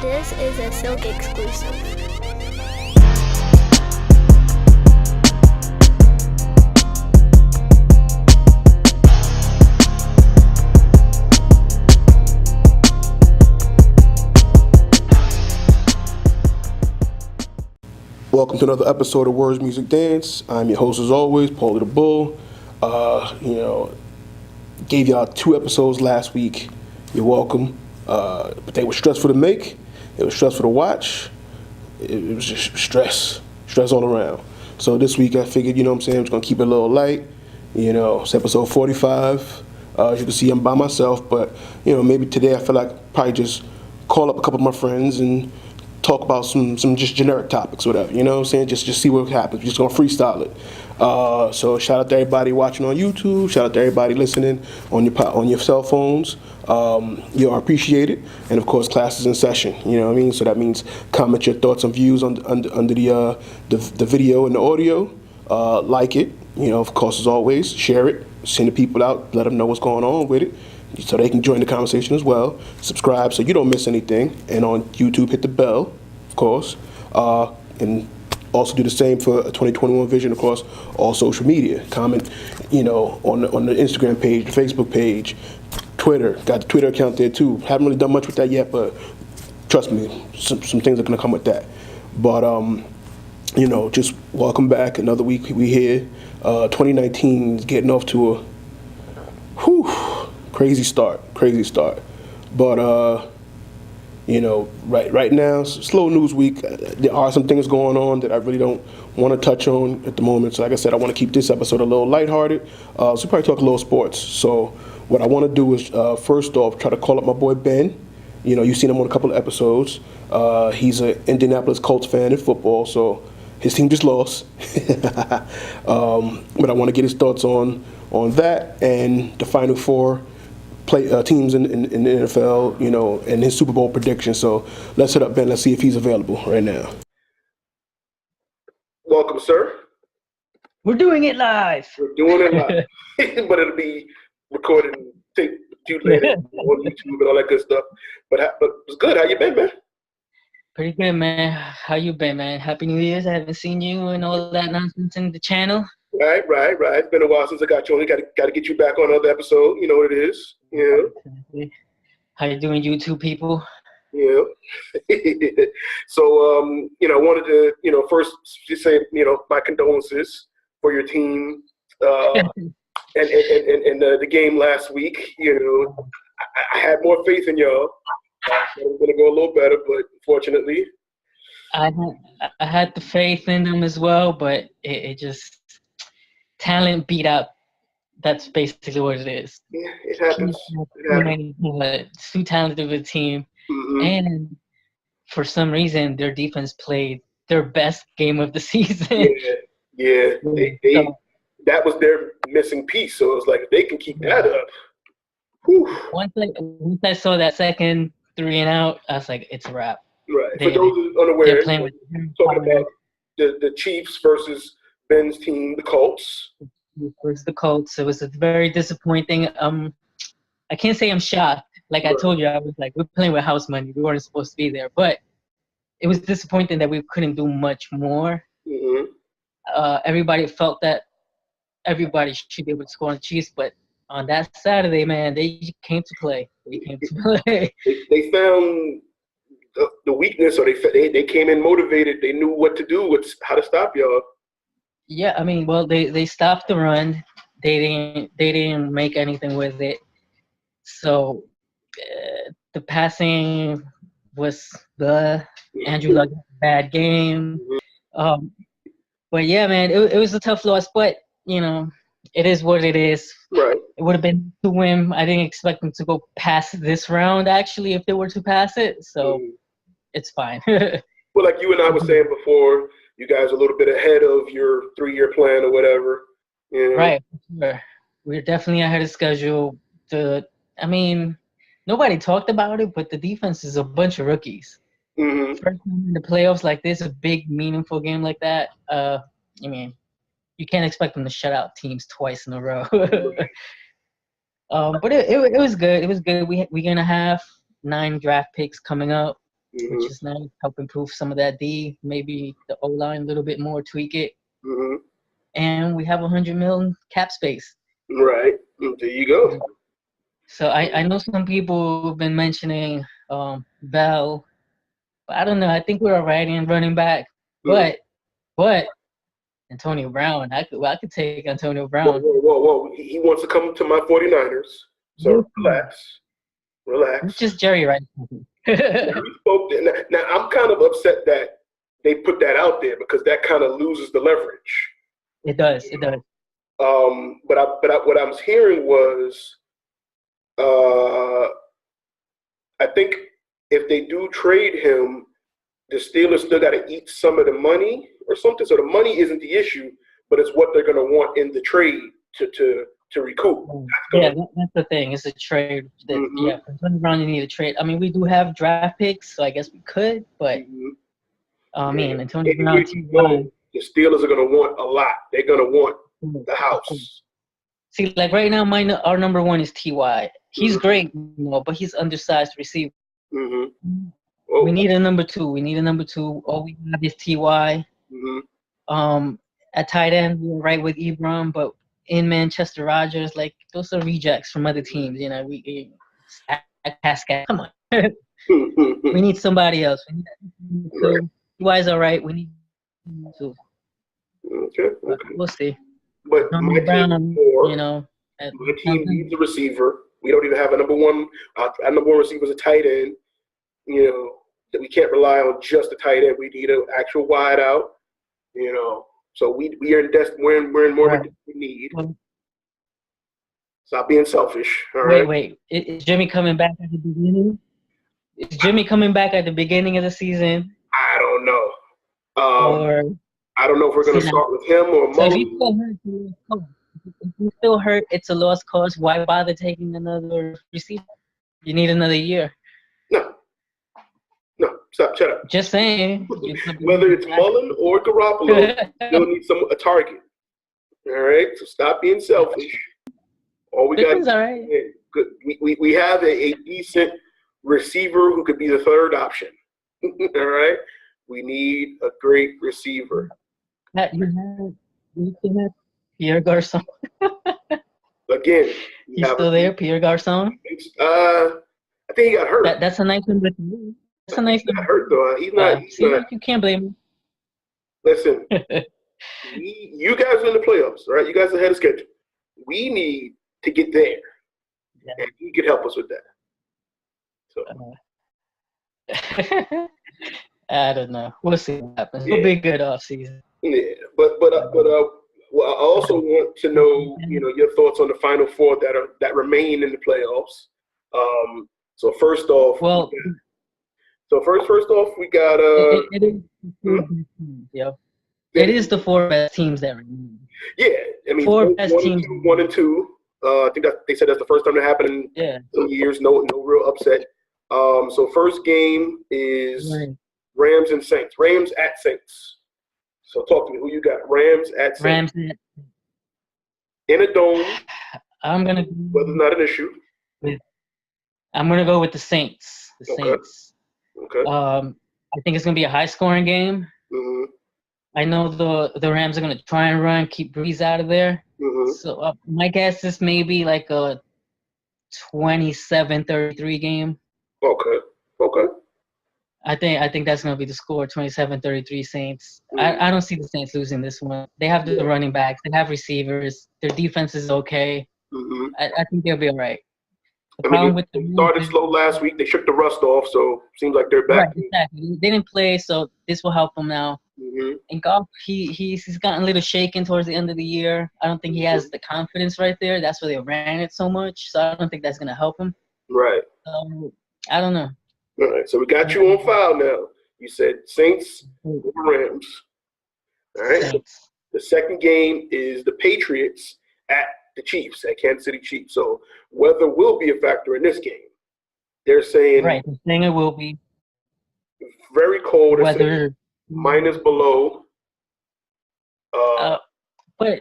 This is a Silk exclusive. Welcome to another episode of Words, Music, Dance. I'm your host as always, Paulie the Bull. Gave y'all 2 episodes last week. You're welcome. But they were stressful to make. It was stressful to watch. It was just stress all around. So this week I figured, I'm just gonna keep it a little light. It's episode 45. As you can see, I'm by myself, but maybe today I feel like probably just call up a couple of my friends and talk about some just generic topics, whatever. You know what I'm saying? Just see what happens. We're just gonna freestyle it. So shout out to everybody watching on YouTube. Shout out to everybody listening on your cell phones. I appreciate it. And of course, class is in session. You know what I mean? So that means comment your thoughts and views under the video and the audio. Like it. Of course, as always, share it. Send the people out. Let them know what's going on with it, so they can join the conversation as well. Subscribe so you don't miss anything. And on YouTube, hit the bell, of course. And also do the same for a 2021 Vision across all social media. Comment, on the Instagram page, the Facebook page, Twitter. Got the Twitter account there too. Haven't really done much with that yet, but trust me, some things are gonna come with that. But just welcome back. Another week we here. 2019 is getting off to a crazy start. But right now, slow news week. There are some things going on that I really don't want to touch on at the moment. So like I said, I want to keep this episode a little lighthearted. So probably talk a little sports. So what I want to do is first off try to call up my boy Ben. You've seen him on a couple of episodes. He's an Indianapolis Colts fan in football, so his team just lost. But I want to get his thoughts on that and the Final Four teams in the NFL, and his Super Bowl prediction. So let's hit up Ben. Let's see if he's available right now. Welcome, sir. We're doing it live. We're doing it live, but it'll be recorded and taped to you later on YouTube and all that good stuff. But it's good. How you been, man? Pretty good, man. How you been, man? Happy New Year's. I haven't seen you and all that nonsense in the channel. Right. It's been a while since I got you on. Got to get you back on another episode. You know what it is. Yeah. How you doing, YouTube people? Yeah. So, I wanted to, first just say, my condolences for your team and the game last week. I had more faith in y'all. It was going to go a little better, but unfortunately. I had the faith in them as well, but it just talent beat out. That's basically what it is. Yeah, it happens. It's too talented of a team. Mm-hmm. And for some reason, their defense played their best game of the season. Yeah. That was their missing piece. So it was like, if they can keep that up. Whew. Once I saw that second 3 and out, I was like, it's a wrap. Right. For those who are unaware, talking about the Chiefs versus Ben's team, the Colts. Versus the Colts. It was a very disappointing. I can't say I'm shocked. Like I told you, I was like, we're playing with house money. We weren't supposed to be there. But it was disappointing that we couldn't do much more. Mm-hmm. Everybody felt that everybody should be able to score on the Chiefs, but on that Saturday, man, they came to play. They found the weakness, or they came in motivated. They knew what to do, how to stop y'all. Yeah, I mean, well, they stopped the run. They didn't make anything with it. So the passing was the Andrew Luck bad game. But yeah, man, it was a tough loss. But it is what it is. Right. It would have been to win. I didn't expect them to go past this round, actually, if they were to pass it. So it's fine. Well, like you and I were saying before, you guys are a little bit ahead of your 3-year plan or whatever. Right. Sure. We're definitely ahead of schedule. Nobody talked about it, but the defense is a bunch of rookies. Mm-hmm. First time in the playoffs like this, a big, meaningful game like that. You can't expect them to shut out teams twice in a row. But it was good. It was good. We're gonna have 9 draft picks coming up. which is nice. Help improve some of that D, maybe the O line a little bit more, tweak it, and we have $100 million cap space. Right. There you go. So I know some people have been mentioning Bell, but I don't know. I think we're all right in running back, but Antonio Brown, I could take Antonio Brown. Whoa. He wants to come to my 49ers. So relax. Just Jerry, right? Now, I'm kind of upset that they put that out there because that kind of loses the leverage. It does. But what I was hearing was, I think if they do trade him, the Steelers still got to eat some of the money or something. So the money isn't the issue, but it's what they're going to want in the trade to recoup. That's the thing. It's a trade. Yeah, for Antonio Brown, you need a trade. I mean, we do have draft picks, so I guess we could, but Antonio Brown, the Steelers are going to want a lot. They're going to want the house. See, like right now, our number one is T.Y. He's great, but he's undersized receiver. We need a number two. All we have is T.Y. At tight end, we were right with Ebron, but in Manchester Rogers, like those are rejects from other teams. We Pascal. Come on, we need somebody else. T.Y.'s all right. We need two. Okay. We'll see. But my team needs a receiver. We don't even have a number one. Our number one receiver is a tight end. That we can't rely on just a tight end. We need an actual wide out. So we are in we're in more of a we need. Stop being selfish. All right. Wait. Is Jimmy coming back at the beginning? Is Jimmy coming back at the beginning of the season? I don't know. I don't know if we're going to start with him or Mullen. So if he's still hurt, it's a lost cause. Why bother taking another receiver? You need another year. No, stop, shut up. Just saying. Whether it's Mullen or Garoppolo, you'll need a target. All right? So stop being selfish. All we got is all right. Good. We have a decent receiver who could be the third option. All right? We need a great receiver. You have Pierre Garçon. Again. He's still there, Pierre Garçon? I think he got hurt. That's a nice number. That's a nice number. He got hurt, though. He's not. You can't blame him. Listen, you guys are in the playoffs, all right? You guys are ahead of schedule. We need to get there, and he could help us with that. So. I don't know. We'll see what happens. It'll be a good offseason. Yeah, but I also want to know, your thoughts on the Final Four that remain in the playoffs. So first off, we got it is the four best teams that remain. Yeah, I mean, four best teams. 1 and 2. I think that they said that's the first time that happened in some years. No real upset. So first game is Rams and Saints. Rams at Saints. So talk to me. Who you got? Rams at Saints. In a dome. Weather's not an issue. I'm gonna go with the Saints. Saints. Okay. I think it's gonna be a high-scoring game. I know the Rams are gonna try and run, keep Breeze out of there. So my guess is maybe like a 27-33 game. Okay. I think that's going to be the score, 27-33 Saints. I don't see the Saints losing this one. They have the running backs. They have receivers. Their defense is okay. I think they'll be all right. They started slow last week. They shook the rust off, so seems like they're back. Right, exactly. They didn't play, so this will help them now. And Goff, he's gotten a little shaken towards the end of the year. I don't think he has the confidence right there. That's why they ran it so much. So I don't think that's going to help him. Right. I don't know. All right, so we got you on file now. You said Saints or Rams. All right. Saints. The second game is the Patriots at the Chiefs, at Kansas City Chiefs. So weather will be a factor in this game. They're saying they're saying it will be very cold. Weather minus below. But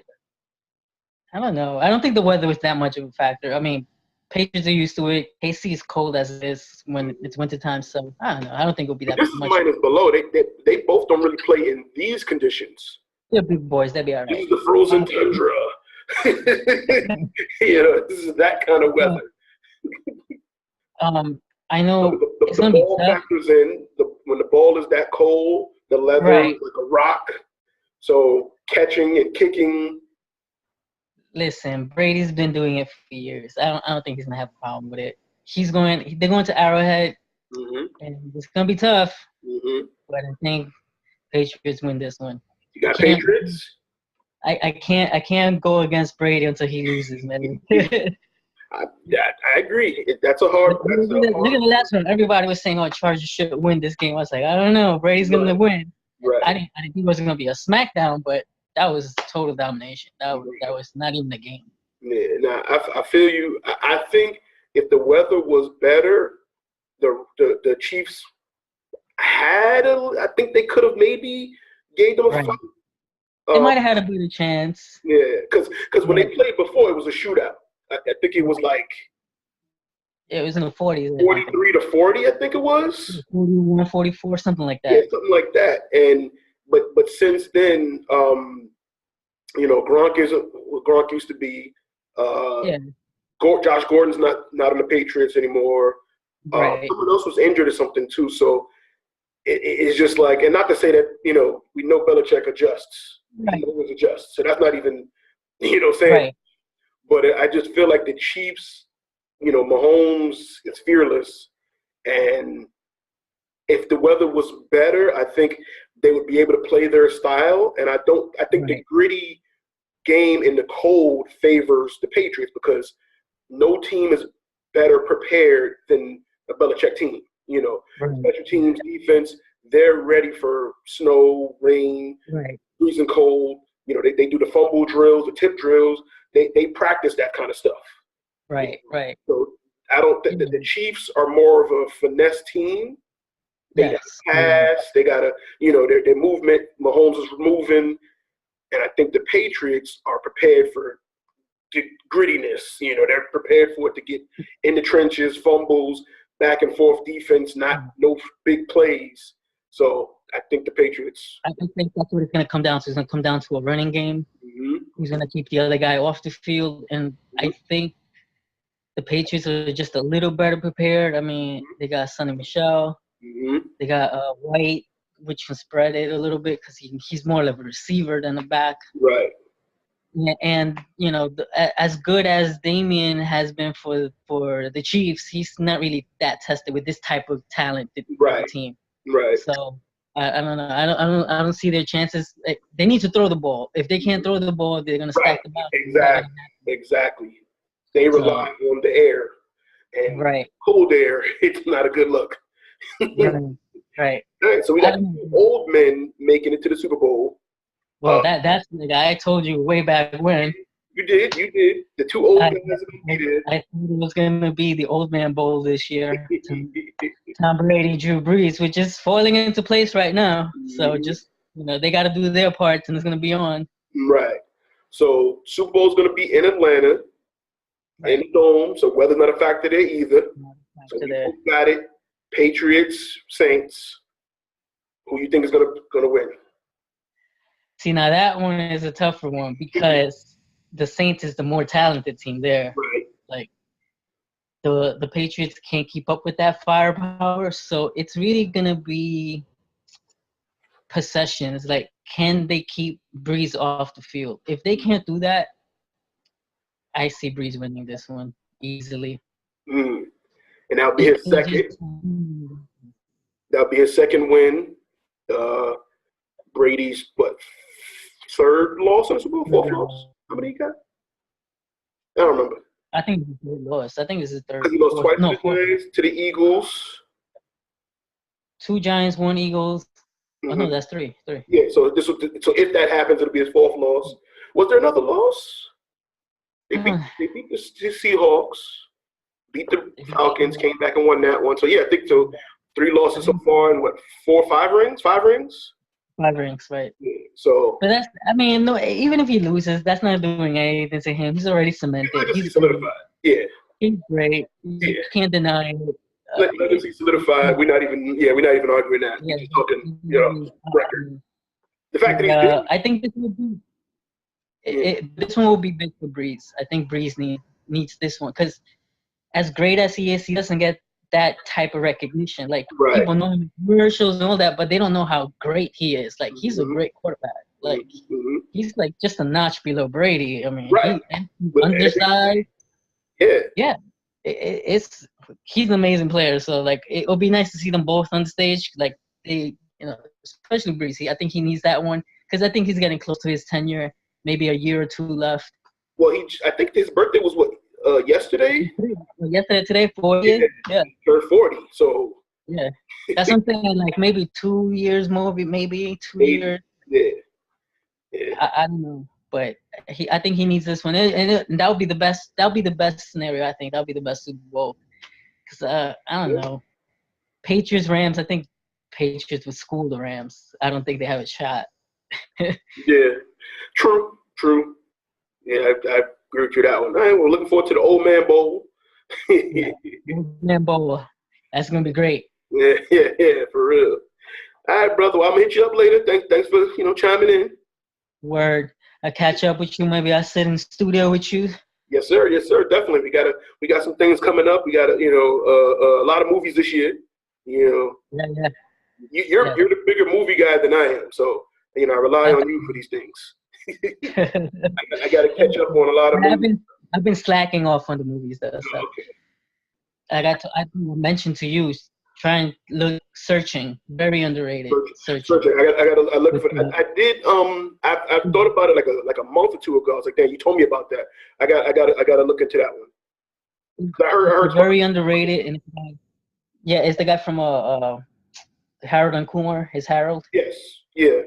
I don't know. I don't think the weather was that much of a factor. I mean, Patriots are used to it. KC is cold as it is when it's wintertime, so I don't know. I don't think it'll be that This is much. minus below. They both don't really play in these conditions. They're big boys. They'll be all This right. is the frozen tundra. This is that kind of weather. I know it's The gonna be ball tough. factors in. When the ball is that cold, the leather Right. is like a rock. So catching and kicking. Listen, Brady's been doing it for years. I don't think he's gonna have a problem with it. They're going to Arrowhead, Mm-hmm. and it's gonna be tough. Mm-hmm. But I think Patriots win this one. You got Patriots. I can't go against Brady until he loses, man. I agree. That's a hard. Look at the last one. Everybody was saying, "Oh, Chargers should win this game." I was like, I don't know. Brady's gonna win. Right. I didn't think it was gonna be a smackdown, but that was total domination. That was not even a game. Yeah. Now I feel you. I think if the weather was better, the Chiefs I think they could have maybe gave them a fight. They might have had a better chance. Yeah, because when they played before, it was a shootout. I think it was like it was in the 40s. 43 to 40, I think it was. 41, 44, something like that. Yeah, something like that. And but since then, Gronk isn't what Gronk used to be. Josh Gordon's not on the Patriots anymore. Right. Someone else was injured or something too. So it's just like, and not to say that we know Belichick adjusts. Right. He always adjusts. So that's not even saying. Right. But I just feel like the Chiefs, Mahomes is fearless, and if the weather was better, I think they would be able to play their style. And I think the gritty game in the cold favors the Patriots because no team is better prepared than a Belichick team. Special teams, defense, they're ready for snow, rain, freezing cold. They do the fumble drills, the tip drills. They practice that kind of stuff. Right. So I don't think that the Chiefs are more of a finesse team. They got to pass. They got to, their movement. Mahomes is moving. And I think the Patriots are prepared for the grittiness. They're prepared for it to get in the trenches, fumbles, back and forth defense, no big plays. So I think the Patriots. I think that's what it's going to come down to. It's going to come down to a running game. Mm-hmm. Who's going to keep the other guy off the field. And I think the Patriots are just a little better prepared. I mean, they got Sonny Michel. Mm-hmm. They got White, which can spread it a little bit because he's more of a receiver than a back. Right. And as good as Damian has been for the Chiefs, he's not really that tested with this type of talented team. Right. So I don't know. I don't see their chances. They need to throw the ball. If they can't throw the ball, they're gonna stack the box. Exactly. They rely on the air, and cold air. It's not a good look. Right. All right. So we got old men making it to the Super Bowl. Well, that's the guy I told you way back when. You did. The two old guys did. I thought it was going to be the old man bowl this year. Tom Brady, Drew Brees, which is falling into place right now. So just, they got to do their parts, and it's going to be on. Right. So Super Bowl's going to be in Atlanta, in the Dome. So weather's not a factor there either. So we both got it. Patriots, Saints. Who you think is going to win? See, now that one is a tougher one because the Saints is the more talented team there. Right. Like the Patriots can't keep up with that firepower, so it's really gonna be possessions. Like, can they keep Breeze off the field? If they can't do that, I see Breeze winning this one easily. And that'll be his second. That'll be his second win. Brady's third loss in the Super Bowl, fourth loss? How many he got? I don't remember. I think it's his third loss. I think it's his third. Because he lost twice to the Eagles. 2 Giants, 1 Eagles. Mm-hmm. Oh no, that's three. Yeah, so if that happens, it'll be his fourth loss. Was there another loss? They beat the Seahawks, beat the Falcons, came back and won that one. So yeah, I think so. 3 losses so far, and 5 rings? 5 rings? 5 rings, right? Yeah, so, but no. Even if he loses, that's not doing anything to him. He's already cemented. He's solidified. Yeah. He's great. Yeah. You can't deny it. Legacy solidified. We're not even arguing that. Yeah. We're just talking, record. The fact that he's I think this will be this one will be big for Breeze. I think Breeze needs this one because as great as he is, he doesn't get that type of recognition. Like people know him in commercials and all that, but they don't know how great he is. Like he's a great quarterback. Like he's like just a notch below Brady. I mean, he's undersized. Yeah. He's an amazing player. So like it'll be nice to see them both on the stage. Like they, especially Breeze. I think he needs that one because I think he's getting close to his tenure. Maybe a year or two left. Well, I think his birthday was yesterday? Today, 40. Yeah. Turned 40, so. Yeah. That's something like maybe 2 years more, maybe 2 years. Yeah. I don't know, but I think he needs this one, and that would be the best. That would be the best scenario. I think that would be the best Super Bowl. Because I don't know, Patriots Rams. I think Patriots would school the Rams. I don't think they have a shot. Yeah. True. Yeah, I agree with you that one. All right, we're looking forward to the Old Man Bowl. Old Man Bowl. That's gonna be great. Yeah, for real. All right, brother. Well, I'm gonna hit you up later. Thanks for chiming in. Word. I catch up with you. Maybe I sit in the studio with you. Yes, sir. Definitely. We got some things coming up. We got a lot of movies this year. Yeah. You're the bigger movie guy than I am, so I rely on you for these things. I got to catch up on a lot of movies. I've been slacking off on the movies though. So. Okay. I mentioned to you Searching, very underrated. Searching. I look for that. I did. I thought about it like a month or two ago. I was like, damn, you told me about that. I got to look into that one. I heard very underrated, and it's the guy from Harold and Kumar. His Harold. Yes. Yeah.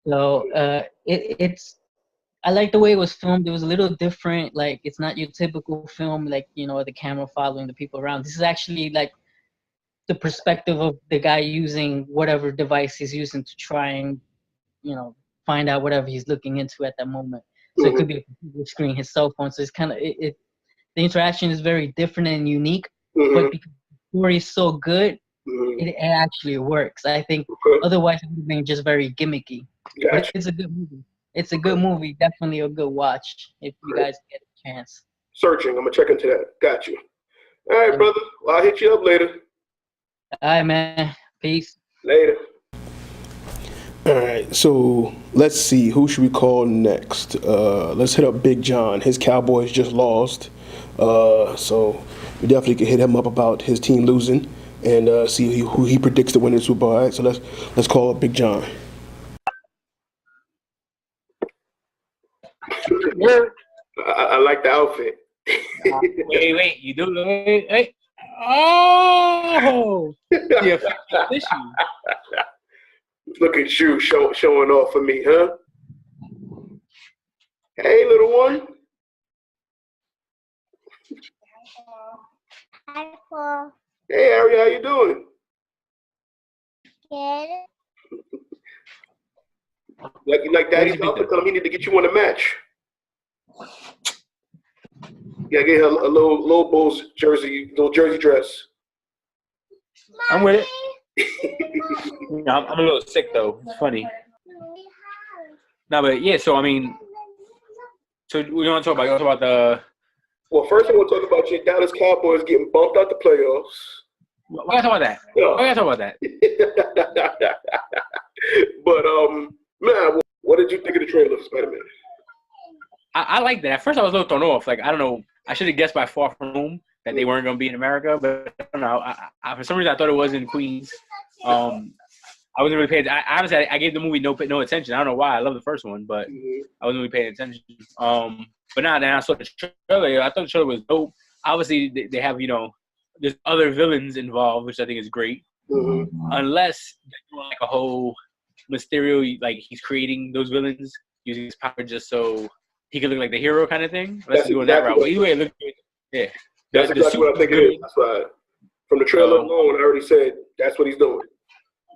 So it's. I like the way it was filmed. It was a little different. Like it's not your typical film, like the camera following the people around. This is actually like the perspective of the guy using whatever device he's using to try and find out whatever he's looking into at that moment. So it could be a computer screen, his cell phone. So it's kind of the interaction is very different and unique. But because the story is so good, it actually works. I think otherwise it would have been just very gimmicky. Gotcha. But it's a good movie. It's a good movie. Definitely a good watch if you guys get a chance. Searching. I'm gonna check into that. Got you. All right, brother. Well, I'll hit you up later. All right, man. Peace. Later. All right. So let's see. Who should we call next? Let's hit up Big John. His Cowboys just lost. So we definitely can hit him up about his team losing and see who he predicts to win the Super Bowl. All right. So let's call up Big John. I like the outfit. Wait, you do wait. Oh, yeah, tissue. Look at you showing off for me, huh? Hey, little one. Hi, Paul. Hey, Ari, how you doing? Good. Like Daddy's outfit? Tell him he need to get you one to match. Yeah, get her a little Bulls jersey, little jersey dress. I'm with it. I'm a little sick though. It's funny. No, but yeah. So I mean, so we want to talk about. You want to talk about the. Well, first I want to talk about your Dallas Cowboys getting bumped out the playoffs. We gotta talk about that. Yeah. We gotta talk about that. But man, what did you think of the trailer for Spider-Man? I like that. At first, I was a little thrown off. Like I don't know. I should have guessed by Far From Home that they weren't going to be in America, but I don't know. I for some reason I thought it was in Queens. I wasn't really paying. Honestly, I gave the movie no attention. I don't know why. I love the first one, but I wasn't really paying attention. But now that I saw the trailer, I thought the trailer was dope. Obviously, they have there's other villains involved, which I think is great. Unless they're doing like a whole Mysterio, like he's creating those villains using his power just so he could look like the hero kind of thing. Let's go that route. But either way, it looks good. Yeah. That's exactly what I think it is. That's why from the trailer alone, I already said that's what he's doing.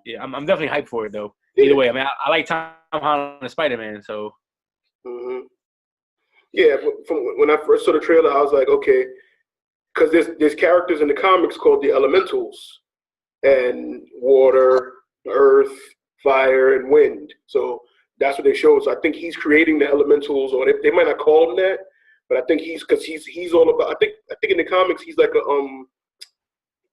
Yeah, I'm definitely hyped for it though. Either way, I mean, I like Tom Holland and Spider-Man, so. Yeah, from when I first saw the trailer, I was like, okay, because there's characters in the comics called the Elementals, and water, earth, fire, and wind. So that's what they showed. So I think he's creating the Elementals, or they might not call him that, but I think he's all about. I think in the comics he's like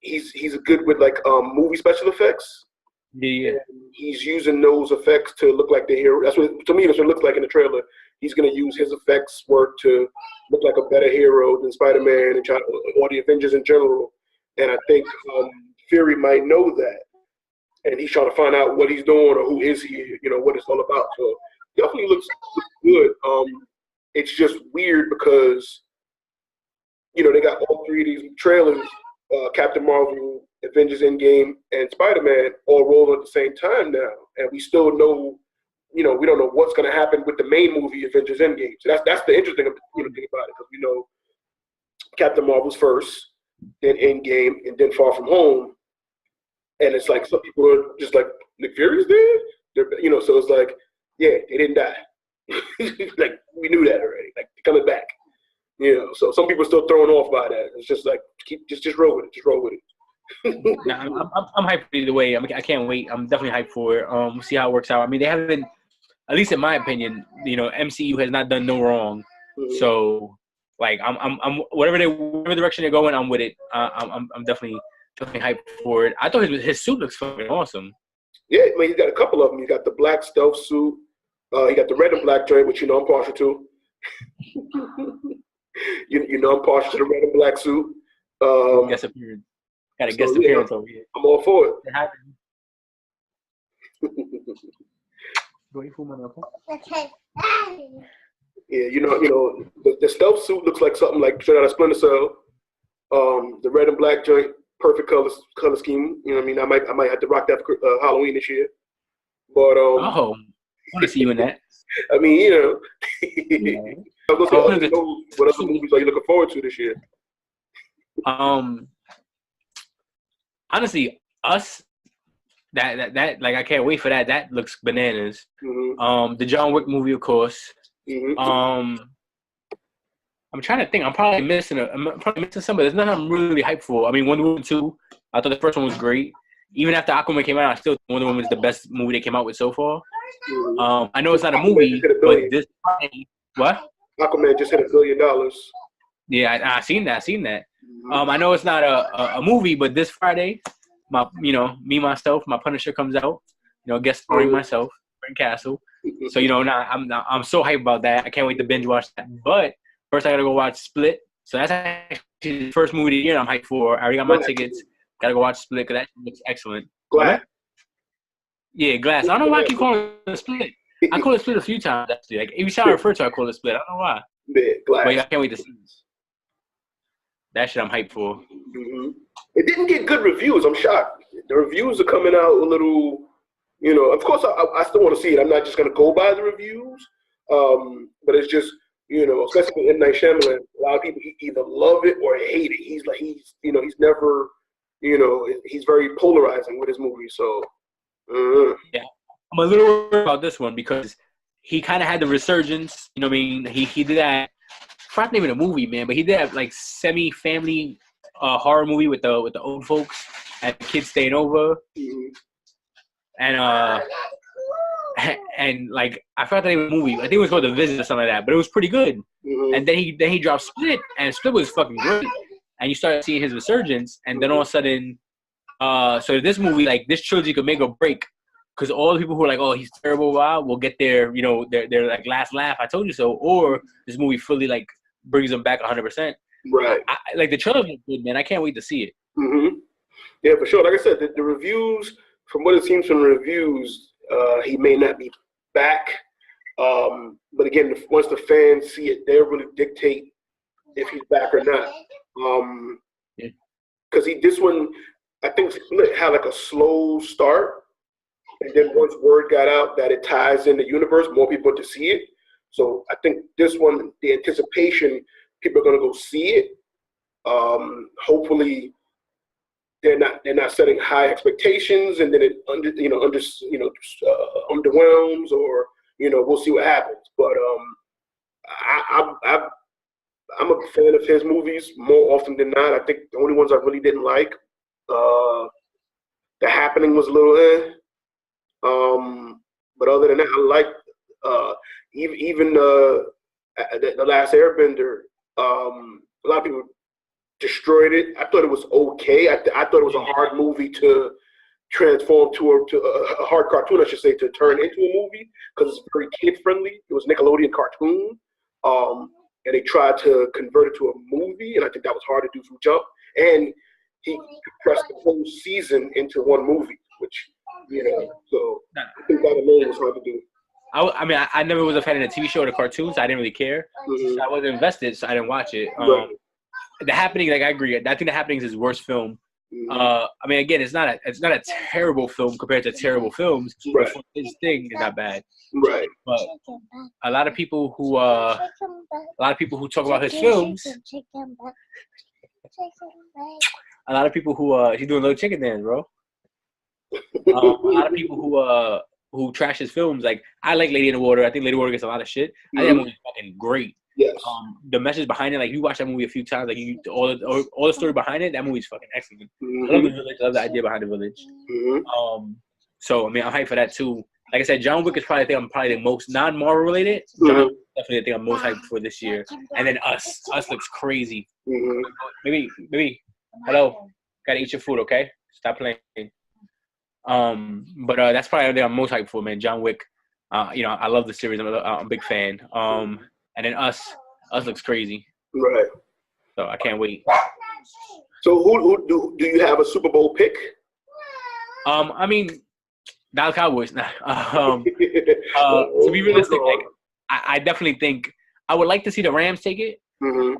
he's good with like movie special effects. Yeah. He's using those effects to look like the hero. That's what it looks like in the trailer. He's going to use his effects work to look like a better hero than Spider-Man or the Avengers in general. And I think Fury might know that, and he's trying to find out what he's doing or who is he, what it's all about. So definitely looks good. It's just weird because they got all three of these trailers, Captain Marvel, Avengers Endgame, and Spider-Man all rolling at the same time now, and we still know, we don't know what's going to happen with the main movie, Avengers Endgame. So that's the interesting thing about it, because we know Captain Marvel's first, then Endgame, and then Far From Home, and it's like some people are just like, Nick Fury's dead, so it's like, yeah, they didn't die. Like we knew that already. Like they're coming back, So some people are still thrown off by that. It's just like just roll with it. Just roll with it. I'm hyped either way. I can't wait. I'm definitely hyped for it. We'll see how it works out. I mean, they haven't, at least in my opinion, MCU has not done no wrong. Mm-hmm. So, like, I'm whatever direction they're going, I'm with it. I'm definitely hyped for it. I thought his suit looks fucking awesome. Yeah, I mean, he's got a couple of them. He's got the black stealth suit. He got the red and black joint, which I'm partial to. I'm partial to the red and black suit. Guest appearance. Got a guest appearance over here. I'm all for it. Okay. Yeah, the stealth suit looks like something like straight out of Splinter Cell. The red and black joint, perfect color scheme. I mean, I might have to rock that for Halloween this year. But I want to see you in that. I mean, Yeah. what other movies are you looking forward to this year? Honestly, Us, that like I can't wait for that. That looks bananas. Mm-hmm. The John Wick movie, of course. Mm-hmm. I'm trying to think. I'm probably missing some, but there's nothing I'm really hyped for. I mean, Wonder Woman 2. I thought the first one was great. Even after Aquaman came out, I still think Wonder Woman is the best movie they came out with so far. Mm-hmm. I know it's not a movie, but this what? Aquaman just hit $1 billion. Yeah, I seen that. Mm-hmm. I know it's not a movie, but this Friday, myself, my Punisher comes out. Guest starring myself, Frank Castle. So I'm so hyped about that. I can't wait to binge watch that. But first, I gotta go watch Split. So that's actually the first movie of the year I'm hyped for. I already got my tickets. Gotta go watch Split because that looks excellent. Glass. Yeah, Glass. I don't know why I keep calling it Split. I call it Split a few times actually. Like every time I refer to it, I call it Split. I don't know why. Yeah, Glass. But yeah, I can't wait to see this. That shit I'm hyped for. Mm-hmm. It didn't get good reviews. I'm shocked. The reviews are coming out a little, of course I still want to see it. I'm not just going to go by the reviews. But it's just, especially with M. Night Shyamalan, a lot of people either love it or hate it. He's never, he's very polarizing with his movies. So, yeah, I'm a little worried about this one because he kind of had the resurgence. You know what I mean? He did that. Not even a movie, man, but he did have like semi-family horror movie with the old folks and the kids staying over, and like I forgot the name of the movie. I think it was called The Visit or something like that, but it was pretty good. mm-hmm. And then he dropped Split, and Split was fucking great. And you started seeing his resurgence, and then all of a sudden, so this movie, like this trilogy, could make or break. Because all the people who are like, oh, he's terrible, will get their like last laugh. I told you so. Or this movie fully like brings them back 100%. Right. Like the trailer was good, man. I can't wait to see it. Mm-hmm. Yeah, for sure. Like I said, the reviews, from what it seems from the reviews, he may not be back. But again, once the fans see it, they'll really dictate if he's back or not. Because this one, I think, Split had like a slow start. And then once word got out that it ties in the universe, more people to see it. So I think this one, the anticipation, people are going to go see it. Hopefully, they're not setting high expectations, and then it underwhelms, or we'll see what happens. But I'm a fan of his movies more often than not. I think the only ones I really didn't like, The Happening was a little but other than that, I like even the Last Airbender. A lot of people destroyed it. I thought it was okay. I thought it was a hard movie to transform to a hard cartoon, I should say, to turn into a movie because it's very kid friendly. It was a Nickelodeon cartoon, and they tried to convert it to a movie, and I think that was hard to do from jump. And he compressed the whole season into one movie, which so I think that alone was hard to do. I never was a fan of the TV show or the cartoons. So I didn't really care. Mm-hmm. So I wasn't invested, so I didn't watch it. Right. The Happening, like I agree. I think The Happening is his worst film. Mm-hmm. Again, it's not a terrible film compared to terrible films. Right. But his thing is not bad. Right. But a lot of people who talk about his films, a lot of people who he's doing a little chicken dance, bro. A lot of people who trash his films, like I like Lady in the Water. I think Lady in the Water gets a lot of shit. I think that movie's fucking great. Yes. The message behind it, like you watch that movie a few times, like all the story behind it, that movie's fucking excellent. Mm-hmm. I love the village. I love the idea behind the village. Mm-hmm. So I'm hyped for that too. Like I said, John Wick is probably the most non-Marvel related. John Wick is definitely the thing I'm most hyped for this year. And then Us looks crazy. Mm-hmm. Maybe. Hello, gotta eat your food, okay? Stop playing. But that's probably the thing I'm most hyped for, man. John Wick. I love the series. I'm a big fan. And then Us looks crazy. Right. So I can't wait. So who do you have a Super Bowl pick? Dallas Cowboys. To be realistic, like I definitely think I would like to see the Rams take it. Mm-hmm.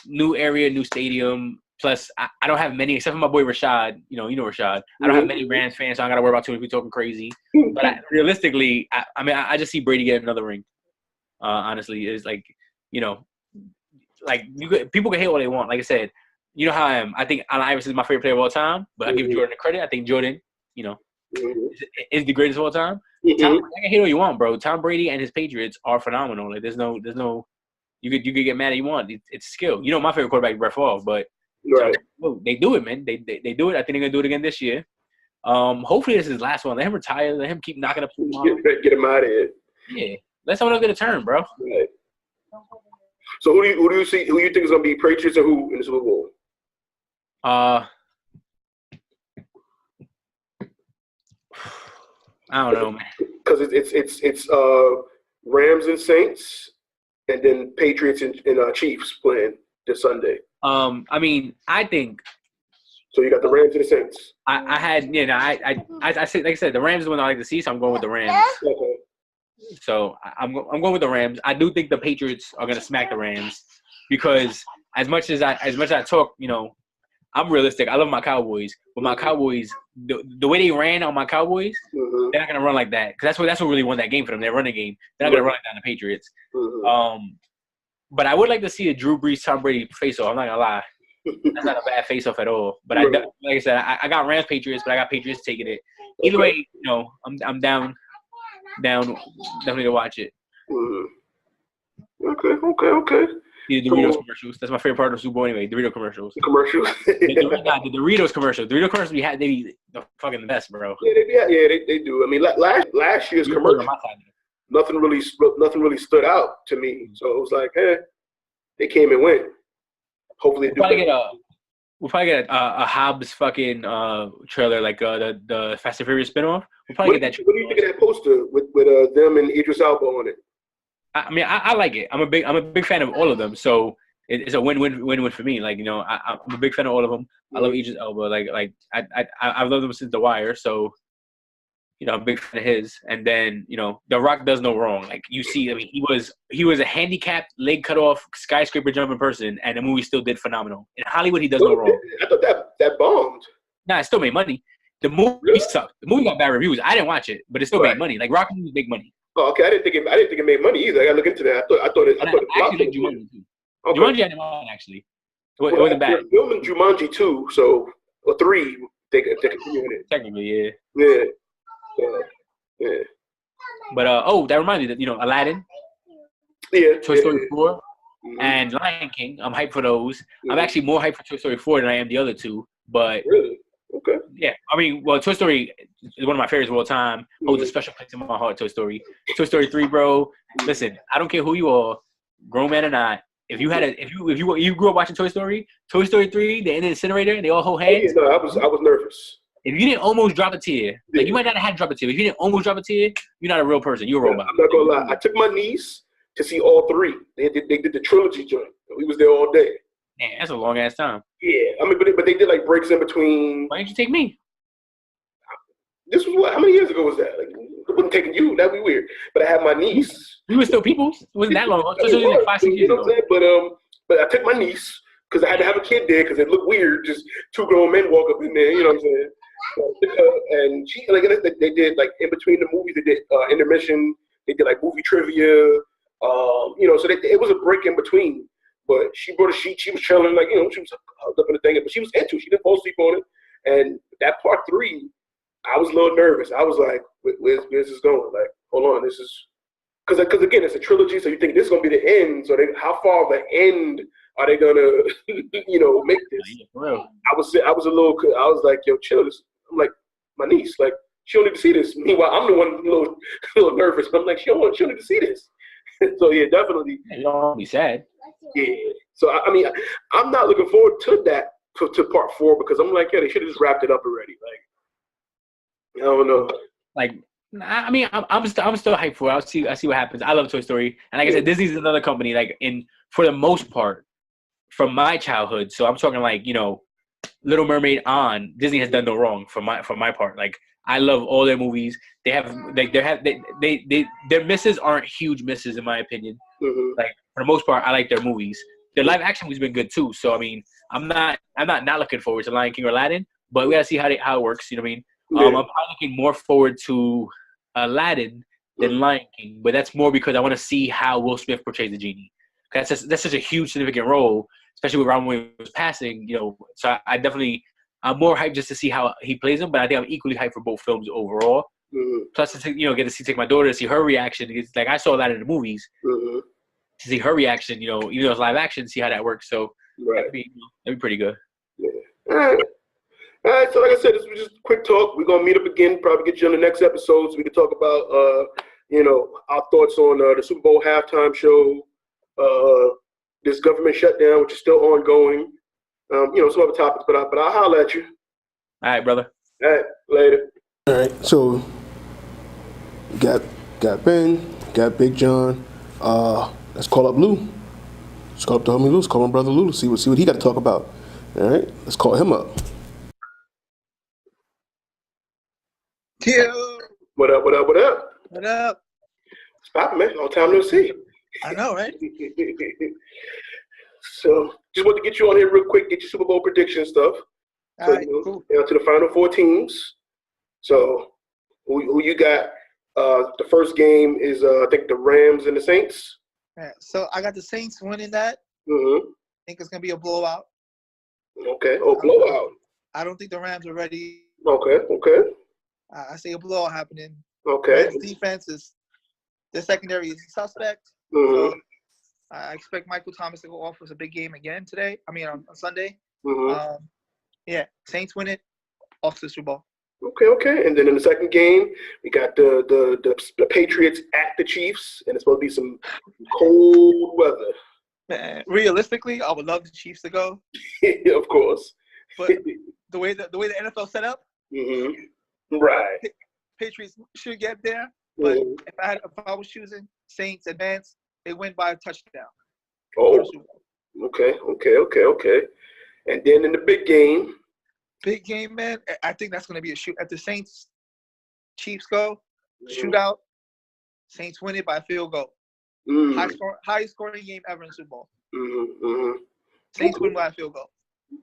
New area, new stadium. Plus, I don't have many, except for my boy Rashad. You know Rashad. I don't have many Rams fans, so I don't got to worry about too many people talking crazy. But realistically, I just see Brady get another ring. Honestly, it's like, people can hate what they want. Like I said, you know how I am. I think Allen Iverson is my favorite player of all time, but I give Jordan the credit. I think Jordan, is the greatest of all time. Mm-hmm. Tom, I can hate what you want, bro. Tom Brady and his Patriots are phenomenal. Like there's no you could get mad if you want. It's skill. My favorite quarterback is Brett Favre, but right. They do it, man. They do it. I think they're gonna do it again this year. Hopefully this is his last one. Let him retire. Let him keep knocking up some models. Get him out of here. Yeah. Let someone else get a turn, bro. Right. So who do you see? Who you think is gonna be Patriots and who in the Super Bowl? I don't know, man. Because it's Rams and Saints, and then Patriots and Chiefs playing this Sunday. I think. So you got the Rams and the Saints. I said, like I said, the Rams is the one I like to see, so I'm going with the Rams. Okay. So I'm going with the Rams. I do think the Patriots are gonna smack the Rams because as much as I talk, I'm realistic. I love my Cowboys, but my Cowboys, the way they ran on my Cowboys, they're not gonna run like that because that's what really won that game for them. They're running game. They're not gonna run like that on the Patriots. But I would like to see a Drew Brees Tom Brady face off. I'm not gonna lie. That's not a bad face off at all. But like I said, I got Rams Patriots, but I got Patriots taking it. Either way, I'm down definitely to watch it. Okay. The Doritos commercials. That's my favorite part of the Super Bowl anyway. Dorito commercials. The commercials. The Doritos commercials. Doritos commercials they be the fucking best, bro. Yeah, they do. I mean, last year's commercial, nothing really stood out to me. So it was like, they came and went. Hopefully, we'll probably get a Hobbs fucking trailer, like the Fast and Furious spinoff. We'll probably get that. What do you think of that poster with them and Idris Elba on it? I like it. I'm a big fan of all of them, so it's a win-win for me. Like I'm a big fan of all of them. I love Idris Elba. Like I've loved him since The Wire, so I'm a big fan of his. And then The Rock does no wrong. Like you see, he was a handicapped, leg cut off, skyscraper jumping person, and the movie still did phenomenal. In Hollywood, he does no wrong. I thought that bombed. Nah, it still made money. The movie sucked. The movie got bad reviews. I didn't watch it, but it still made money. Like Rock movies make money. Oh, okay. I didn't think it made money either. I gotta look into that. I thought it actually like Jumanji too. Okay. Jumanji I didn't watch actually. It wasn't bad. They're filming Jumanji 2, or 3. They continue in it. Technically, Yeah. But that reminds me that Aladdin. Yeah. Toy Story 4. and Lion King. I'm hyped for those. I'm actually more hyped for Toy Story 4 than I am the other two. But Really? Okay. yeah, I mean, well, Toy Story is one of my favorites of all time. Holds a special place in my heart. Toy Story 3, bro. Listen, I don't care who you are, grown man or not. If you grew up watching Toy Story 3, they're in the incinerator and they all hold hands. Oh, yeah, no, I was nervous. If you didn't almost drop a tear, like you might not have had to drop a tear. If you didn't almost drop a tear, you're not a real person. You're a robot. I'm not gonna lie. I took my niece to see all three. They did the trilogy joint. We was there all day. Man, that's a long ass time. Yeah, I mean, but they did like breaks in between. Why didn't you take me? This was what? How many years ago was that? Like, it wasn't taking you. That'd be weird. But I had my niece. We were still people. It wasn't that long. It was only like 5-6 years ago. But I took my niece because I had to have a kid there because it looked weird. Just two grown men walk up in there. You know what I'm saying? And she they did like in between the movies. They did intermission. They did like movie trivia. So it was a break in between. But she brought a sheet. She was chilling, like, she was hooked up in the thing. But she was into it. She didn't fall asleep on it. And that part 3, I was a little nervous. I was like, where's this going? Like, hold on, this is because again, it's a trilogy. So you think this is gonna be the end. So how far of the end are they gonna, make this? Yeah, for real. I was like, yo, chill. I'm like, my niece, like, she don't need to see this. Meanwhile, I'm the one a little nervous. I'm like, she don't need to see this. So yeah, definitely. You don't be sad. Yeah. So I mean, I'm not looking forward to that to part 4 because I'm like, yeah, they should have just wrapped it up already. Like, I don't know. Like, I mean, I'm still hyped for it. I see what happens. I love Toy Story, and like I said, Disney's another company. Like for the most part, from my childhood. So I'm talking like Little Mermaid on. Disney has done no wrong for my part. Like I love all their movies. They have their misses aren't huge misses in my opinion. Mm-hmm. Like for the most part, I like their movies. Their live action movies been good too. So I mean, I'm not looking forward to Lion King or Aladdin, but we gotta see how it works. You know what I mean? Yeah. I'm probably looking more forward to Aladdin than Lion King, but that's more because I want to see how Will Smith portrays the genie. That's such a huge, significant role, especially with Robin Williams passing. So I'm more hyped just to see how he plays him, but I think I'm equally hyped for both films overall. Mm-hmm. Plus, to get to take my daughter to see her reaction. It's like I saw that in the movies. Mm-hmm. To see her reaction, even though it's live action, see how that works. So right. that'd be pretty good. Yeah. All right. So like I said, this was just a quick talk. We're gonna meet up again. Probably get you on the next episode so we can talk about our thoughts on the Super Bowl halftime show, this government shutdown, which is still ongoing. Some other topics, but I'll holler at you. All right, brother. All right, later. All right. So got Ben, got Big John. Let's call up Lou. Let's call up the homie Lou. Let's call my brother Lou. See what he got to talk about. All right. Let's call him up. Yo. What up? What up? What's poppin', man? Long time no see. I know, right? So, just want to get you on here real quick, get your Super Bowl prediction stuff. All right, cool. To the final 4 teams. So, who you got? The first game is, I think, the Rams and the Saints. Yeah, so I got the Saints winning that. Mm-hmm. I think it's going to be a blowout. Okay. Oh, blowout. I don't think the Rams are ready. Okay. I see a blowout happening. Okay. Rams defense their secondary is suspect. Mm-hmm. So I expect Michael Thomas to go off with a big game again today. I mean, on Sunday. Mm-hmm. Saints win it, off to the Super Bowl. Okay. And then in the second game, we got the Patriots at the Chiefs, and it's supposed to be some cold weather. Man, realistically, I would love the Chiefs to go. Of course. But the way the NFL set up, mm-hmm. Right. Patriots should get there. But mm-hmm. if I was choosing Saints advance, they win by a touchdown. Oh. Okay. And then in the big game. Big game, man. I think that's going to be a shoot. At the Saints, Chiefs go, mm-hmm. shootout. Saints win it by a field goal. Mm-hmm. Highest scoring game ever in the Super Bowl. Mm-hmm. Saints win by a field goal.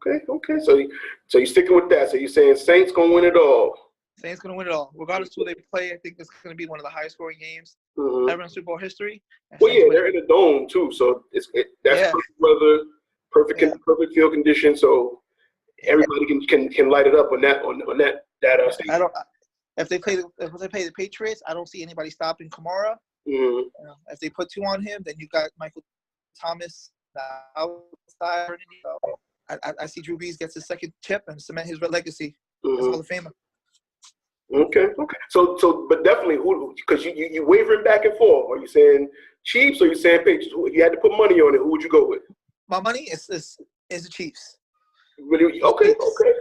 Okay. So you're sticking with that. So you're saying Saints going to win it all. Saints going to win it all. Regardless of who they play, I think it's going to be one of the highest scoring games mm-hmm. ever in Super Bowl history. Well, yeah, they're in a dome, too. So that's perfect weather, perfect field condition. So everybody can light it up on that stage. If they play the Patriots, I don't see anybody stopping Kamara. Mm-hmm. If they put 2 on him, then you got Michael Thomas, the outside. So I see Drew Brees gets his second chip and cement his legacy as Hall of Famer. Okay. So, but definitely, who? Because you wavering back and forth. Are you saying Chiefs or you saying Patriots? You had to put money on it. Who would you go with? My money is the Chiefs. Really? Okay.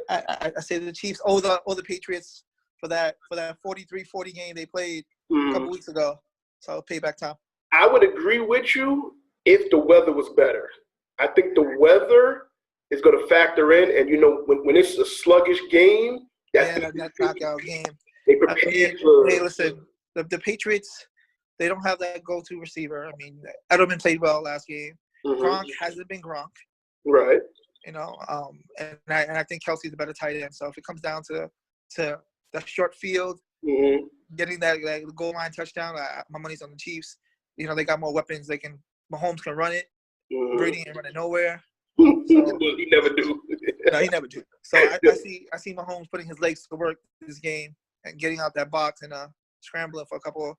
I say the Chiefs. The Patriots for that 43-40 game they played a couple weeks ago. So payback time. I would agree with you if the weather was better. I think the weather is going to factor in, and when it's a sluggish game, that's that knockout game. They prepare for. Hey, listen, the Patriots, they don't have that go-to receiver. I mean, Edelman played well last game. Gronk hasn't been Gronk. Right. And I think Kelsey's a better tight end. So if it comes down to the short field, getting that goal line touchdown, my money's on the Chiefs. They got more weapons. Mahomes can run it. Brady ain't running nowhere. So, he never do. No, he never do. So I see Mahomes putting his legs to work this game and getting out that box and scrambling for a couple,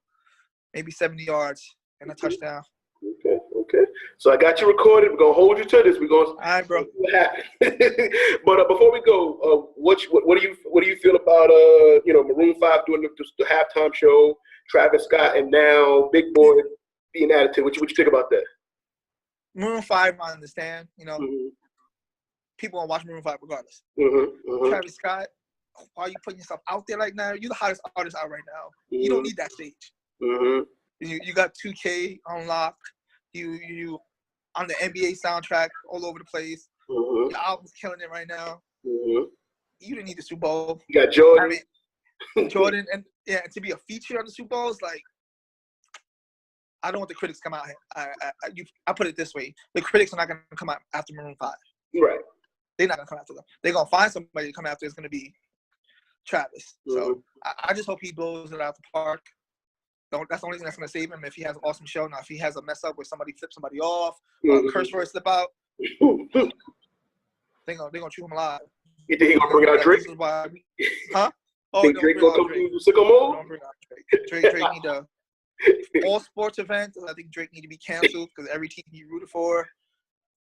maybe 70 yards and a touchdown. Okay. So I got you recorded. We're gonna hold you to this. We're gonna. All right, bro. See what happens. But before we go, what do you feel about Maroon 5 doing the halftime show, Travis Scott, and now Big Boy being added to? What you think about that? Maroon 5, I understand. People want to watch Maroon 5 regardless. Travis Scott, why are you putting yourself out there like now? You're the hottest artist out right now. You don't need that stage. You got 2K on lock. You on the NBA soundtrack all over the place. Your album's killing it right now. You didn't need the Super Bowl. You got Jordan. Jordan, and to be a feature on the Super Bowl is like, I don't want the critics to come out here. I put it this way: the critics are not going to come out after Maroon 5. Right. They're not going to come after them. They're going to find somebody to come after. It's going to be Travis. So I just hope he blows it out the park. That's the only thing that's going to save him if he has an awesome show. Now, if he has a mess up where somebody flips somebody off, or a curse word slip out, they're gonna chew him alive. You think he gonna bring out Drake? Huh? Oh, think Drake gonna come through sicko mode? Don't bring out Drake. Drake need to. All sports events, I think Drake need to be canceled because every team he rooted for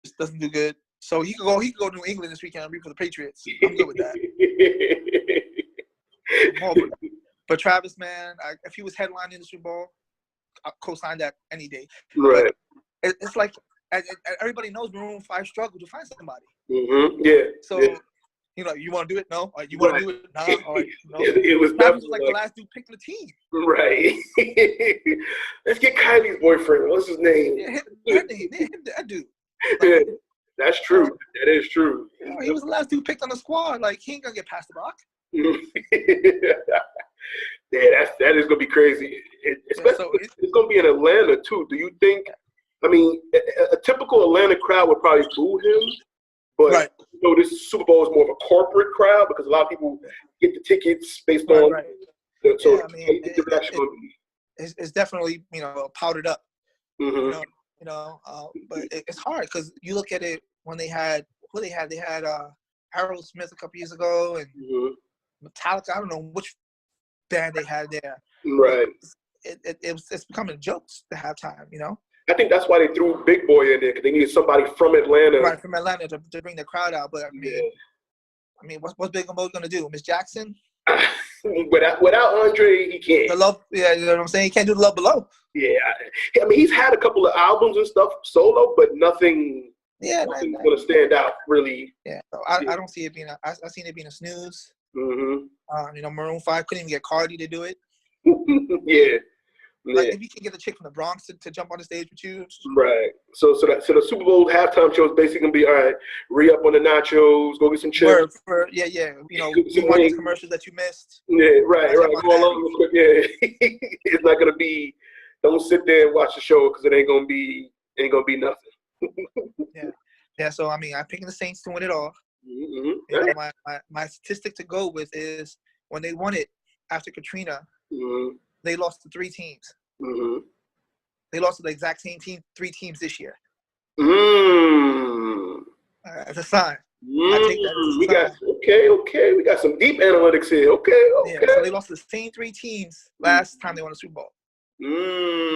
just doesn't do good. So he could go to New England this weekend and root for the Patriots. I'm good with that. But Travis, man, if he was headlining the Super Bowl, I'll co-sign that any day. Right. But it's like everybody knows Maroon 5 struggled to find somebody. Yeah. So, you want to do it? No. You want to do it? Nah. All right. No. It was Travis was like the last dude picked the team. Right. Let's get Kylie's boyfriend. What's his name? Yeah, that dude. Yeah, that's true. That is true. He was the last dude picked on the squad. Like, he ain't gonna get past the rock. Yeah, that is gonna be crazy. Especially it's gonna be in Atlanta too. Do you think? I mean, a typical Atlanta crowd would probably boo him, but this Super Bowl is more of a corporate crowd because a lot of people get the tickets based on. Right. So, I mean, it's definitely powdered up. But it's hard because you look at it when they had Harold Smith a couple years ago and Metallica. I don't know which band they had there. Right. It's becoming jokes to have time. I think that's why they threw Big Boy in there because they needed somebody from Atlanta. Right, from Atlanta to bring the crowd out. But I mean, what's Big Boy gonna do? Miss Jackson? Without Andre, he can't. The love, you know what I'm saying? He can't do the Love Below. Yeah, I mean, he's had a couple of albums and stuff solo, but nothing. Yeah, nothing's gonna stand out really. Yeah, so I don't see it being. I seen it being a snooze. Maroon 5 couldn't even get Cardi to do it. Yeah. Like if you can get a chick from the Bronx to jump on the stage with you. Right. So the Super Bowl halftime show is basically gonna be all right. Re-up on the nachos. Go get some chips. Yeah. You watch the commercials that you missed. Yeah. Right. Go along real quick. Yeah. It's not gonna be. Don't sit there and watch the show because it ain't gonna be nothing. Yeah. So I mean, I'm picking the Saints to win it all. My statistic to go with is when they won it after Katrina. They lost to 3 teams. They lost to the exact same team, 3 teams this year. As a sign. I take that as a sign. Okay. We got some deep analytics here. Okay. Yeah, so they lost to the same 3 teams last time they won the Super Bowl.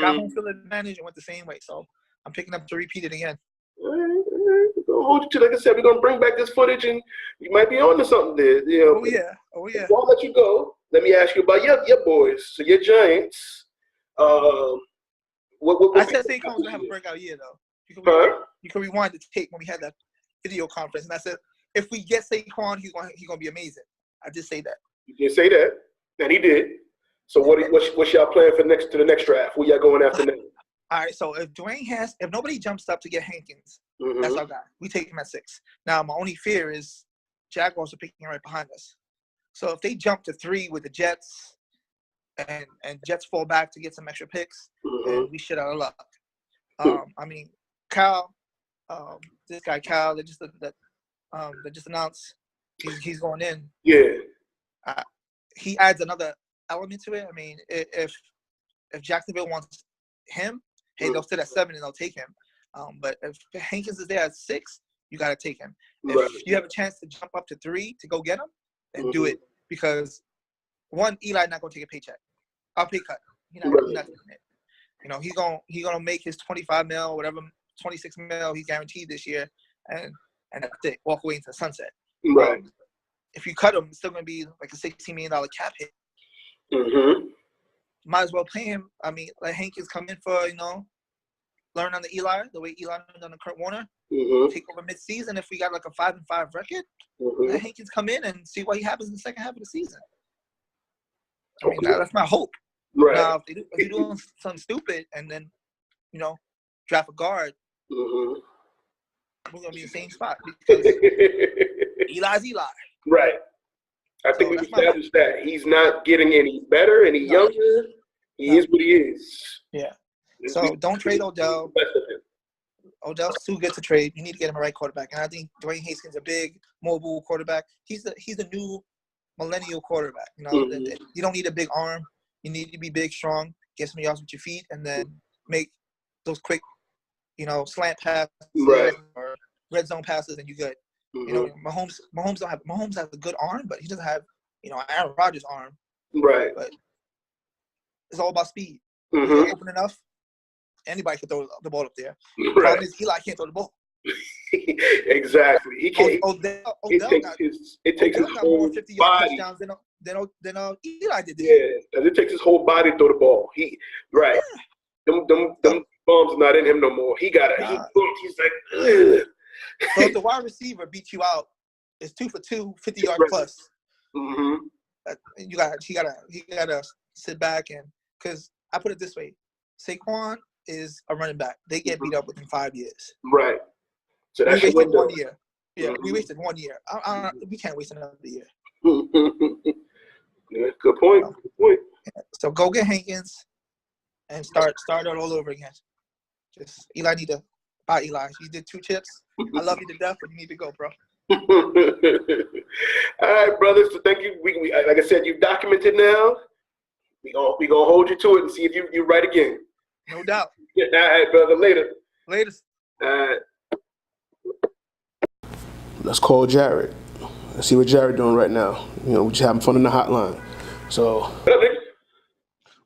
Got home field advantage and went the same way. So I'm picking up to repeat it again. All right. We're gonna hold you to, like I said, we're gonna bring back this footage, and you might be on to something there. You know, Oh yeah. Before I let you go, let me ask you about your boys. So your Giants. I said Saquon was gonna have a breakout year though. You can rewind the tape when we had that video conference, and I said if we get Saquon, he's gonna be amazing. I did say that. You did say that, and he did. So what's y'all plan for the next draft? Who y'all going after next? All right, so if nobody jumps up to get Hankins, Mm-hmm. that's our guy. We take him at 6. Now my only fear is Jaguars are picking right behind us. So if they jump to 3 with the Jets, and Jets fall back to get some extra picks, and we shit out of luck. I mean, Cal, this guy Cal, they just announced he's going in. Yeah. He adds another element to it. I mean, if Jacksonville wants him, hey, they'll sit at 7 and they'll take him. But if Hankins is there at 6, you got to take him. If you have a chance to jump up to 3 to go get him, then do it. Because, one, Eli not going to take a paycheck. A pay cut. He's not taking it. You know, he's gonna make his 25 mil, whatever, 26 mil he's guaranteed this year, and that's it. Walk away into the sunset. Right. If you cut him, it's still gonna be like a $16 million cap hit. Mm-hmm. Might as well pay him. I mean, let Hankins come in for, learn on the Eli, the way Eli learned on the Kurt Warner. Mm-hmm. Take over mid-season if we got like a 5-5 record. Let Hankins come in and see what happens in the second half of the season. I mean, that's my hope. Right. Now, if you're doing something stupid and then, draft a guard, we're gonna be in the same spot because Eli's Eli. Right. I think we've established that he's not getting any better, any younger. He is what he is. Yeah. So don't trade Odell. Odell's too good to trade. You need to get him a right quarterback, and I think Dwayne Haskins is a big, mobile quarterback. He's the new millennial quarterback. You don't need a big arm. You need to be big, strong, get some yards with your feet, and then make those quick, slant passes or red zone passes, and you're good. Mahomes has a good arm, but he doesn't have, Aaron Rodgers' arm. Right. But it's all about speed. If you're open enough, anybody can throw the ball up there. The problem is Eli can't throw the ball. Exactly. He can't. Odell It takes his whole 50-yard body. touchdowns than Eli did this Yeah, year. and it takes his whole body to throw the ball. Yeah. Them bombs are not in him no more. He's like, ugh. So if the wide receiver beats you out, it's 2 for 2, 50-yard plus. Mm-hmm. He gotta sit back because I put it this way, Saquon is a running back. They get beat up within 5 years. Right. So that's we wasted window. 1 year. Yeah, we wasted 1 year. We can't waste another year. Yeah, good point. So go get Hankins and start it all over again. Just Eli need to bye Eli. You did 2 chips. I love you to death, but you need to go, bro. All right, brothers. So thank you. We like I said, you've documented now. We gonna hold you to it and see if you're right again. No doubt. Yeah, all right, brother. Later. All right. Let's call Jared. Let's see what Jared doing right now. We're just having fun in the hotline. So.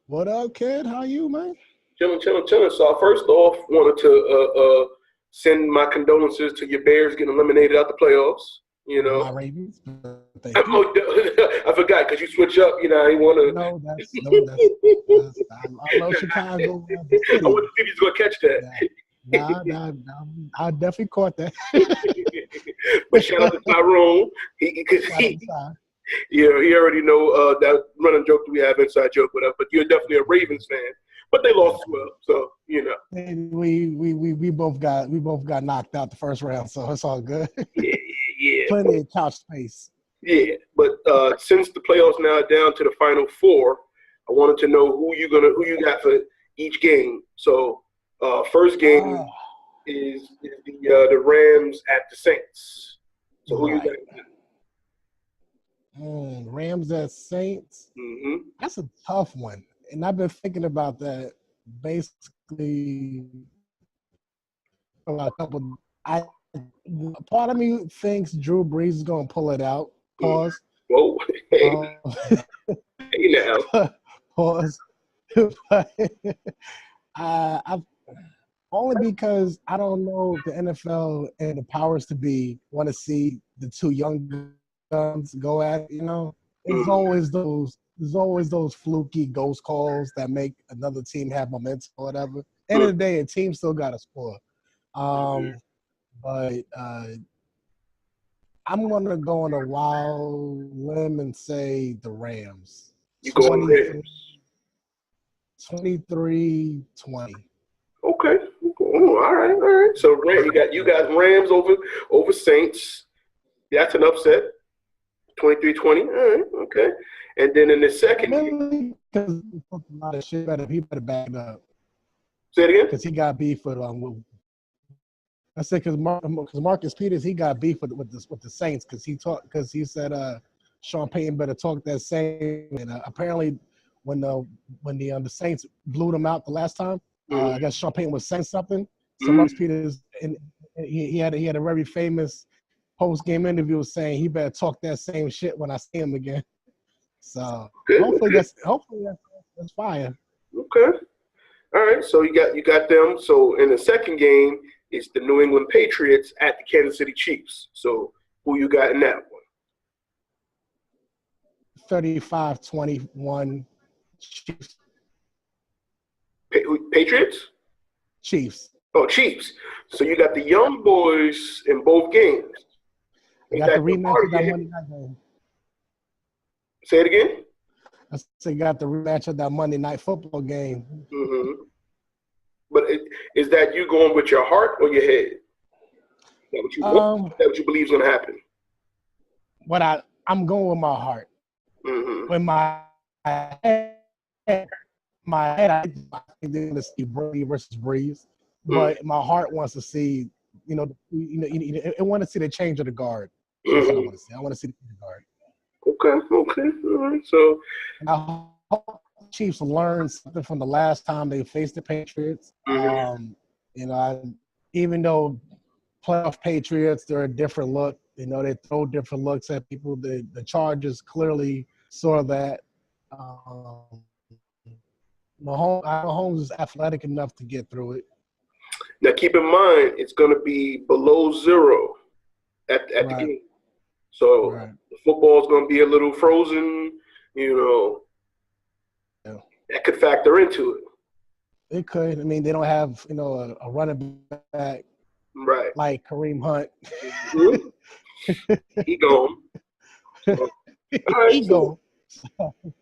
What up, kid? How you, man? Chilling. So first off, wanted to send my condolences to your Bears getting eliminated out the playoffs. My Ravens. Thank you. I forgot because you switch up. I want to. No, that's I love Chicago. I want to see if he's gonna catch that. Nah, I definitely caught that. But shout out to Tyrone. He already know that running joke that we have, inside joke, whatever. But you're definitely a Ravens fan. But they lost as well, so We both got knocked out the first round, so it's all good. Yeah. Plenty of couch space. Yeah, but since the playoffs now are down to the final 4, I wanted to know who you got for each game. So first game is the Rams at the Saints. So who you got? Rams at Saints. Mm-hmm. That's a tough one, and I've been thinking about that basically for a couple. Part of me thinks Drew Brees is going to pull it out. Pause. Whoa. Hey. Hey now. Pause. Only because I don't know if the NFL and the powers to be want to see the two young guns go at it, you know? There's always those fluky ghost calls that make another team have momentum or whatever. End of the day, a team still got to score. But I'm going to go on a wild limb and say the Rams. You go on Rams. 23-20. Okay. All right. So you got Rams over Saints. That's an upset. 23-20. All right. Okay. And then in the second game, because a lot of shit he better back it up. Say it again. Because he got beef with I said because Marcus Peters, he got beef with the Saints because he said Sean Payton better talk that same, and apparently when the Saints blew them out the last time, I guess Sean Payton was saying something. So Marcus Peters, and he had a very famous post-game interview saying he better talk that same shit when I see him again. So hopefully that's fire. Okay. All right. So you got them. So in the second game, it's the New England Patriots at the Kansas City Chiefs. So who you got in that one? 35-21 Chiefs. Patriots? Chiefs. Oh, Chiefs. So you got the young boys in both games. You got the rematch of that Monday night game. Say it again? I said got the rematch of that Monday night football game. Mm-hmm. But is that you going with your heart or your head? Is that what you want? Is that what you believe is going to happen? I'm going with my heart. Mm-hmm. With my head, I think they're going to see Brady versus Breeze. But my heart wants to see, it want to see the change of the guard. That's what I want to see. I want to see the change of the guard. Okay. All right. So I hope the Chiefs learn something from the last time they faced the Patriots. Even though playoff Patriots, they're a different look. They throw different looks at people. The Chargers clearly saw that. Mahomes is athletic enough to get through it. now keep in mind, it's going to be below zero at the game. So the football is going to be a little frozen, Yeah. That could factor into it. It could. I mean, they don't have, a running back like Kareem Hunt. He gone. He gone.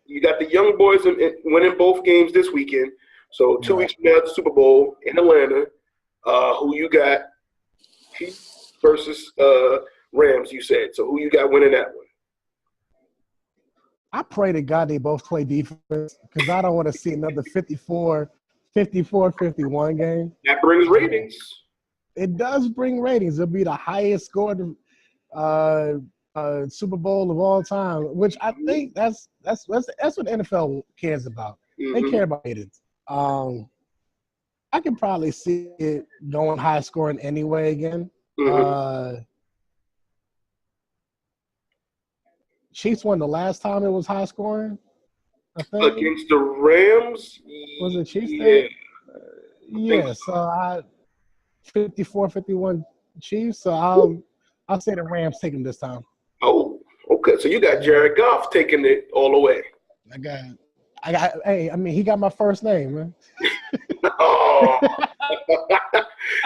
You got the young boys winning both games this weekend. So 2 weeks from now at the Super Bowl in Atlanta. Who you got? Chiefs versus Rams, you said. So who you got winning that one? I pray to God they both play defense because I don't want to see another 54-51 game. That brings ratings. It does bring ratings. It'll be the highest scored Super Bowl of all time, which I think that's what NFL cares about. They care about ratings. I can probably see it going high scoring anyway again. Chiefs won the last time it was high scoring, I think. Against the Rams? Was it Chiefs? Yeah. So 54-51 Chiefs. So I'll say the Rams take them this time. Oh, okay. So you got Jared Goff taking it all the way. He got my first name, man. Oh.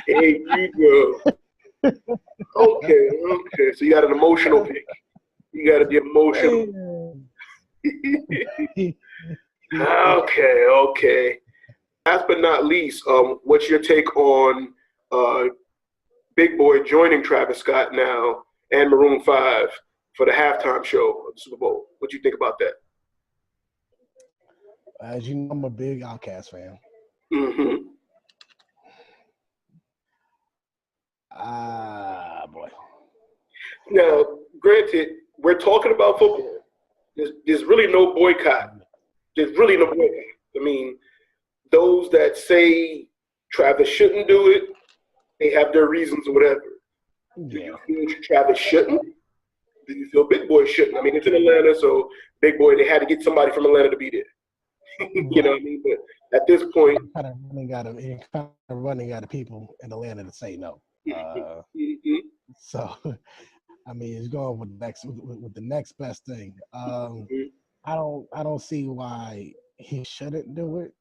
Here you go. Okay. So you got an emotional pick. You got to be emotional. Okay. Last but not least, what's your take on Big Boy joining Travis Scott now and Maroon 5 for the halftime show of the Super Bowl? What do you think about that? As you know, I'm a big Outkast fan. Boy. Now, granted, we're talking about football. There's really no boycott. I mean, those that say Travis shouldn't do it, they have their reasons or whatever. Do you feel Travis shouldn't? Do you feel Big Boy shouldn't? I mean, it's in Atlanta, so Big Boy, they had to get somebody from Atlanta to be there. You know what I mean? But at this point, kind of running out of people in Atlanta to say no. So, I mean, it's going with the next best thing. I don't see why he shouldn't do it.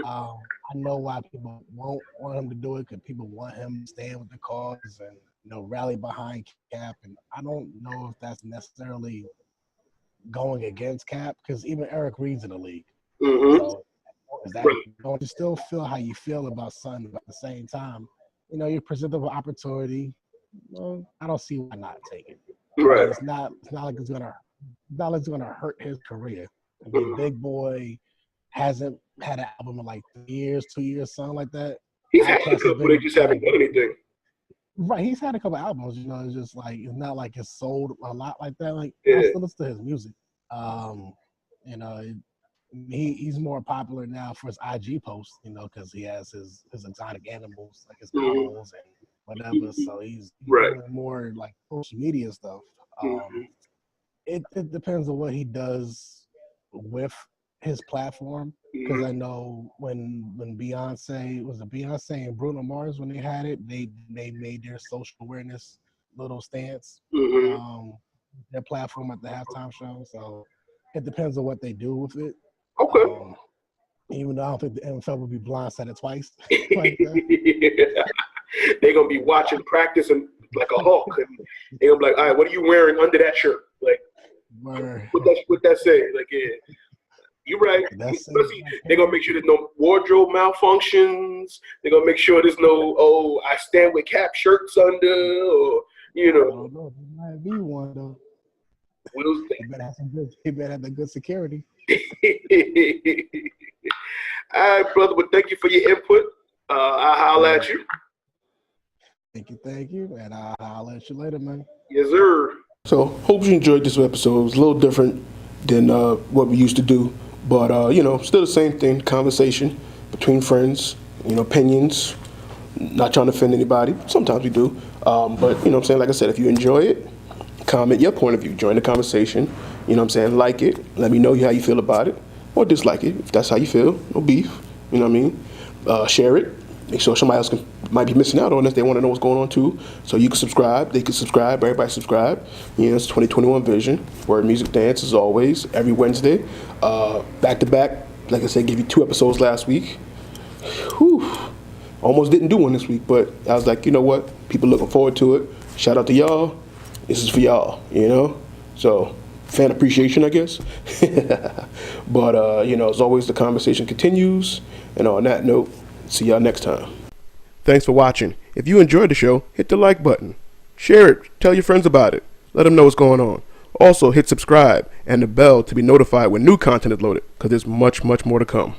I know why people won't want him to do it, because people want him to stand with the cause and rally behind Cap. And I don't know if that's necessarily going against Cap, because even Eric Reed's in the league. So is that don't you still feel how you feel about Son, but at the same time, you're presented with opportunity. Well, I don't see why not take it. Right. It's not like it's gonna hurt his career. I mean, Big Boy hasn't had an album in like 3 years, 2 years, something like that. He's had a couple, they just haven't done anything. Right, he's had a couple albums. It's just like it's not like it's sold a lot like that. Like I still listen to his music. He's more popular now for his IG posts, because he has his exotic animals, like his owls and whatever. So he's doing more like social media stuff. It depends on what he does with his platform, because I know when Beyonce and Bruno Mars, when they had it, they made their social awareness little stance, their platform at the halftime show. So it depends on what they do with it. Okay. Even though I don't think the NFL would be blindsided twice like that. They're gonna be watching practice and like a hawk, and they're gonna be like, all right, what are you wearing under that shirt? Like, what that say? Like, yeah, you're right. They're gonna make sure there's no wardrobe malfunctions. They're gonna make sure there's no I stand with Cap shirts under, or I don't know. There might be one though. He better have the good security. All right, brother. Well, thank you for your input. I'll holler at you. Thank you. And I'll holler at you later, man. Yes, sir. So, hope you enjoyed this episode. It was a little different than what we used to do. But, still the same thing. Conversation between friends, opinions. Not trying to offend anybody. Sometimes we do. But, what I'm saying? Like I said, if you enjoy it, comment your point of view. Join the conversation. Like it. Let me know how you feel about it. Or dislike it. If that's how you feel. No beef. You know what I mean? Share it. Make sure somebody else might be missing out on this. They want to know what's going on too. So you can subscribe. They can subscribe. Everybody subscribe. It's 2021 Vision. Word Music Dance as always. Every Wednesday. Back to back. Like I said, gave you 2 episodes last week. Whew. Almost didn't do one this week, but I was like, you know what? People looking forward to it. Shout out to y'all. This is for y'all, So, fan appreciation, I guess. But, as always, the conversation continues. And on that note, see y'all next time. Thanks for watching. If you enjoyed the show, hit the like button. Share it. Tell your friends about it. Let them know what's going on. Also, hit subscribe and the bell to be notified when new content is loaded, because there's much, much more to come.